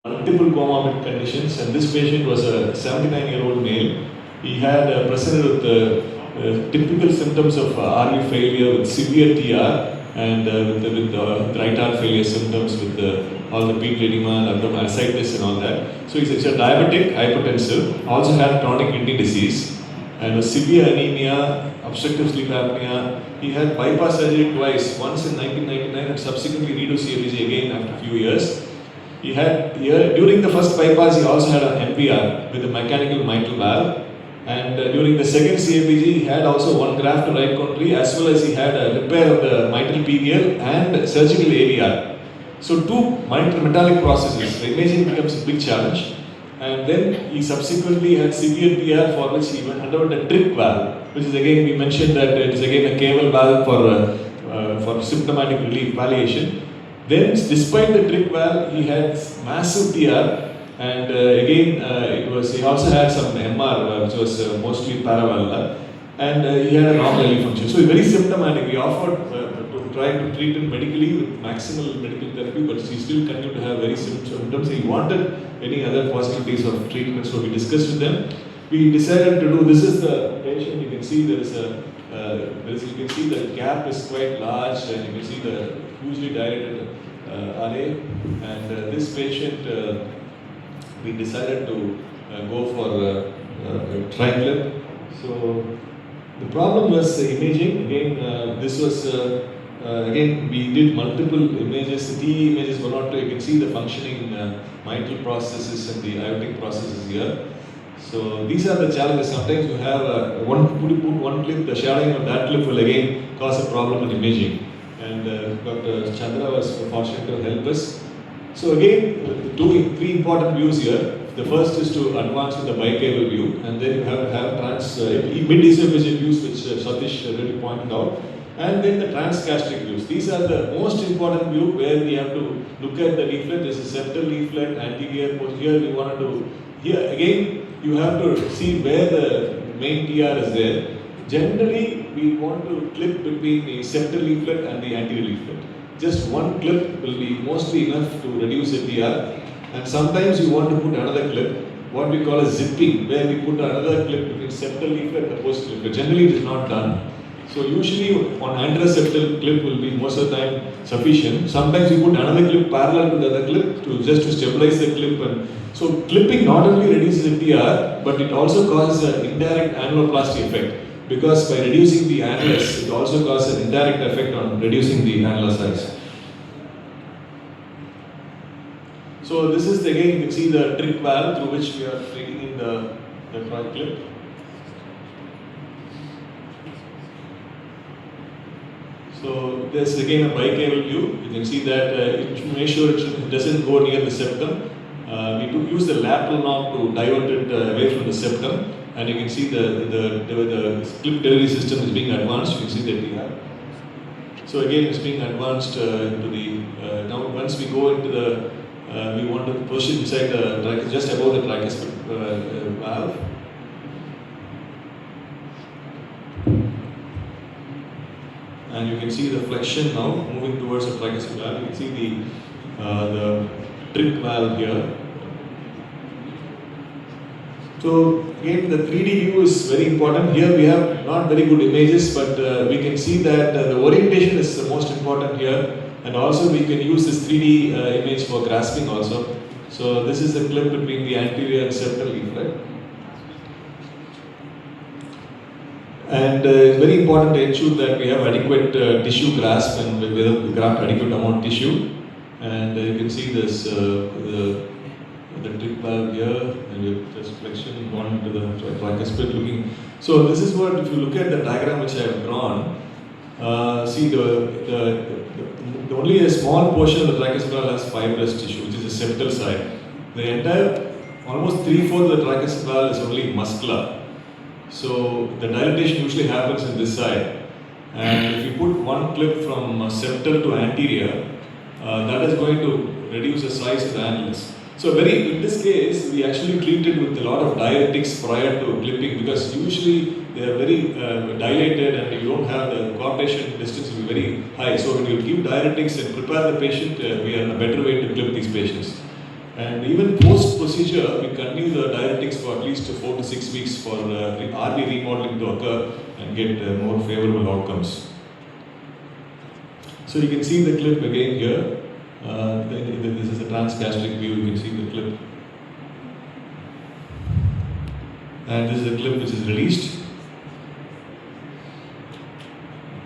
multiple comorbid conditions, and this patient was a 79-year-old male. He had presented with typical symptoms of RV failure with severe TR and with right heart failure symptoms with all the peat edema, abdominal ascites and all that. So he's a diabetic, hypertensive, also had chronic kidney disease and severe anemia, obstructive sleep apnea. He had bypass surgery twice, once in 1999 and subsequently redo CABG again after a few years. He had, during the first bypass, he also had an MPR with a mechanical mitral valve. And during the second CABG, he had also one graft to right coronary, as well as he had a repair of the mitral PVL and surgical AVR. So two metallic processes. The imaging becomes a big challenge. And then he subsequently had severe TR, for which he underwent a trick valve, which is again, we mentioned that it is again a cable valve for symptomatic relief palliation. Then, despite the trick valve, he had massive TR, and he also had some MR, which was mostly paravalvular, and he had a normal LV function. So, very symptomatic. We offered to try to treat him medically with maximal medical therapy, but he still continued to have very symptoms. He wanted any other possibilities of treatment, so we discussed with them. We decided to do, this is the patient, you can see there is a you can see the gap is quite large, and you can see the hugely dilated RA. And this patient, we decided to go for triclip. So the problem was imaging. Again, this was again we did multiple images. The TE images were not. You can see the functioning mitral processes and the aortic processes here. So these are the challenges. Sometimes you have put one clip, the shadowing of that clip will again cause a problem in imaging. And Dr. Chandra was fortunate to help us. So again, three important views here. The first is to advance with the bicable view, and then you have mid-esophageal views, which Satish really pointed out, and then the transgastric views. These are the most important view where we have to look at the leaflet. This is septal leaflet, anterior, posterior. We wanted to, here again, you have to see where the main TR is there. Generally, we want to clip between the septal leaflet and the anterior leaflet. Just one clip will be mostly enough to reduce the TR. And sometimes you want to put another clip, what we call a zipping, where we put another clip between septal leaflet and posterior leaflet. Generally, it is not done. So usually, one anteroseptal clip will be most of the time sufficient. Sometimes you put another clip parallel to the other clip just to stabilize the clip. And so clipping not only reduces the TR, but it also causes an indirect annuloplasty effect. Because by reducing the annulus, it also causes an indirect effect on reducing the annular size. So this is again, you can see the trick valve through which we are taking in the clip. So there's again a bicable view. You can see that make sure it doesn't go near the septum. We do use the lateral knob to divert it away from the septum, and you can see the clip delivery system is being advanced. You can see the TR. So again, it's being advanced into the now. Once we go into the we want to push it inside the just above the tricuspid valve. And you can see the flexion now moving towards the tricuspid valve. You can see the trick valve here. So again, the 3D view is very important. Here we have not very good images, but we can see that the orientation is the most important here. And also we can use this 3D image for grasping also. So this is the clip between the anterior and septal leaflet. And it's very important to ensure that we have adequate tissue grasp and whether we graft adequate amount of tissue. And you can see this the trick valve here, and we have just flexion gone into the tricuspid looking. So this is what, if you look at the diagram which I have drawn, see the only a small portion of the tricuspid valve has fibrous tissue, which is the septal side. The entire, almost 3/4 of the tricuspid valve is only muscular. So the dilatation usually happens in this side. And if you put one clip from septal to anterior, that is going to reduce the size of the annulus. So in this case, we actually treated with a lot of diuretics prior to clipping, because usually they are very dilated and you don't have the coarctation distance will be very high. So when you give diuretics and prepare the patient, we are in a better way to clip these patients. And even post-procedure, we continue the diuretics for at least 4 to 6 weeks for RV remodeling to occur and get more favorable outcomes. So you can see the clip again here. This is a transgastric view, you can see the clip. And this is a clip which is released.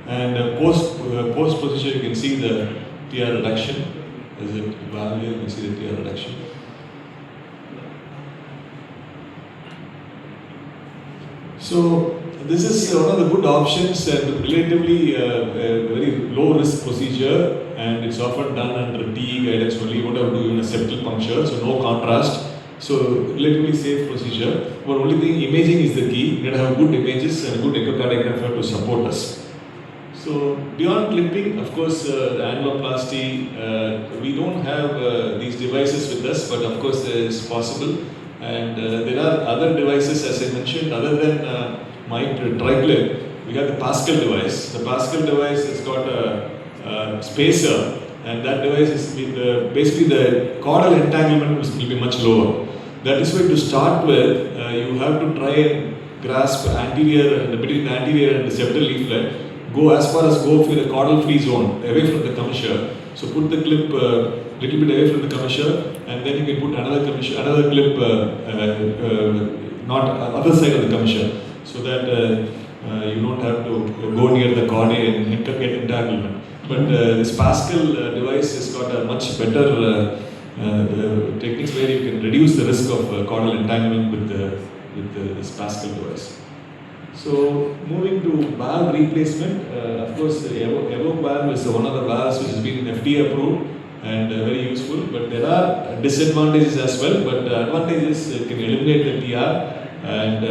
And post-procedure, you can see the TR reduction. Is it valve here? You can see the TR reduction. So this is one of the good options and relatively very low risk procedure, and it's often done under TE guidance only. You don't have to do even a septal puncture, so no contrast. So relatively safe procedure. But only thing, imaging is the key. You need to have good images and a good echocardiographer to support us. So beyond clipping, of course, annuloplasty, we don't have these devices with us, but of course it is possible. And there are other devices, as I mentioned, other than my triclip. We have the Pascal device. The Pascal device has got a spacer, and that device is basically the caudal entanglement will be much lower. That is why to start with, you have to try and grasp anterior and between the anterior and the septal leaflet. Go as far as go for the caudal free zone, away from the commissure. So put the clip little bit away from the commissure, and then you can put another clip not other side of the commissure, so that you don't have to go near the cornea and get entanglement. But this Pascal device has got a much better techniques where you can reduce the risk of caudal entanglement with this Pascal device. So moving to valve replacement, of course the Evoke valve is one of the valves which has been FDA approved and very useful, but there are disadvantages as well. But the advantages, it can eliminate the TR, and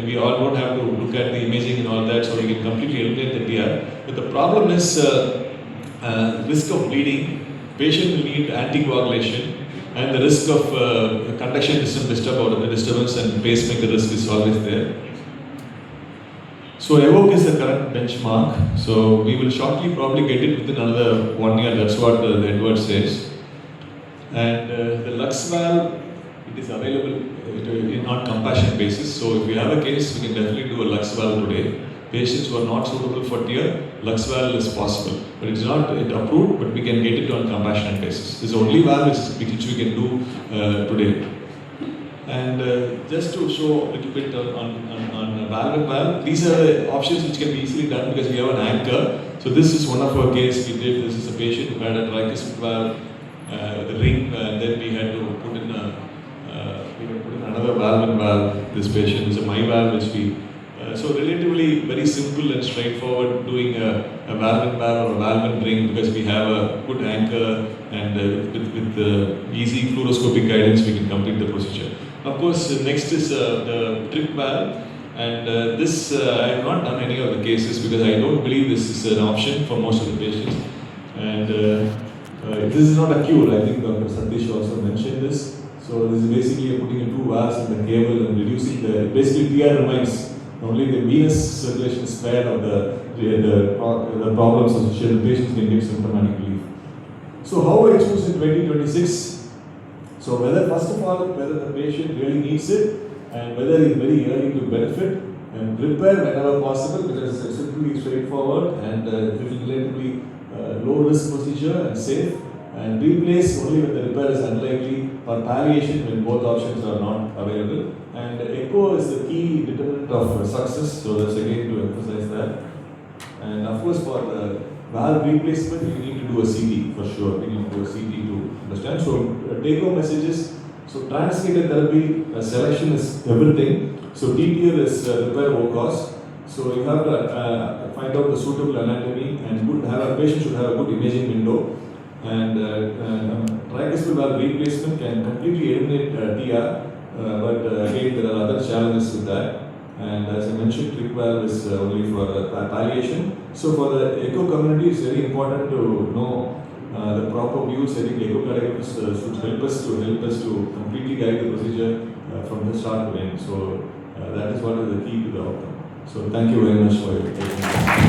we all don't have to look at the imaging and all that, so we can completely eliminate the TR. But the problem is risk of bleeding. Patient will need anticoagulation, and the risk of conduction system disturbance and pacemaker risk is always there. So Evoke is the current benchmark. So we will shortly probably get it within another 1 year. That's what the Edward says. And the Lux valve, it is available on compassion basis. So if we have a case, we can definitely do a Lux valve today. Patients who are not suitable for TR, Lux valve is possible, but it's not approved. But we can get it on compassionate basis. This is the only valve which we can do today. And just to show a little bit on valve and valve, these are the options which can be easily done because we have an anchor. So this is one of our case we did. This is a patient who had a tricuspid valve, the ring, and then we had to put in another valve and valve. This patient is a my valve which we. So relatively very simple and straightforward doing a valve and valve or a valve and ring because we have a good anchor, and with easy fluoroscopic guidance we can complete the procedure. Of course, next is the trip valve, and this I have not done any of the cases because I don't believe this is an option for most of the patients. And this is not a cure. I think Dr. Satish also mentioned this. So this is basically putting in 2 valves in the cable and reducing basically TR remains. Only the venous circulation is spared of the problems associated with patients can give symptomatic relief. So how I choose in 2026? So first of all, whether the patient really needs it and whether he's very early to benefit, and prepare whenever possible because it's simply straightforward and it is relatively low risk procedure and safe, and replace only when the repair is unlikely, or palliation when both options are not available. And echo is the key determinant of success, so that's again to emphasize that. And of course for the valve replacement, you need to do a CT for sure. We need to do a CT to understand. So take home messages. So transcatheter therapy selection is everything. So TTL is repair low cost. So you have to find out the suitable anatomy and a patient should have a good imaging window. And tricuspid valve replacement can completely eliminate TR, but again there are other challenges with that. And as I mentioned, trick valve is only for palliation. So for the echo community, it's very important to know the proper views. I think echocardiographers should help us to completely guide the procedure from the start to end. So that is what is the key to the outcome. So thank you very much for your attention.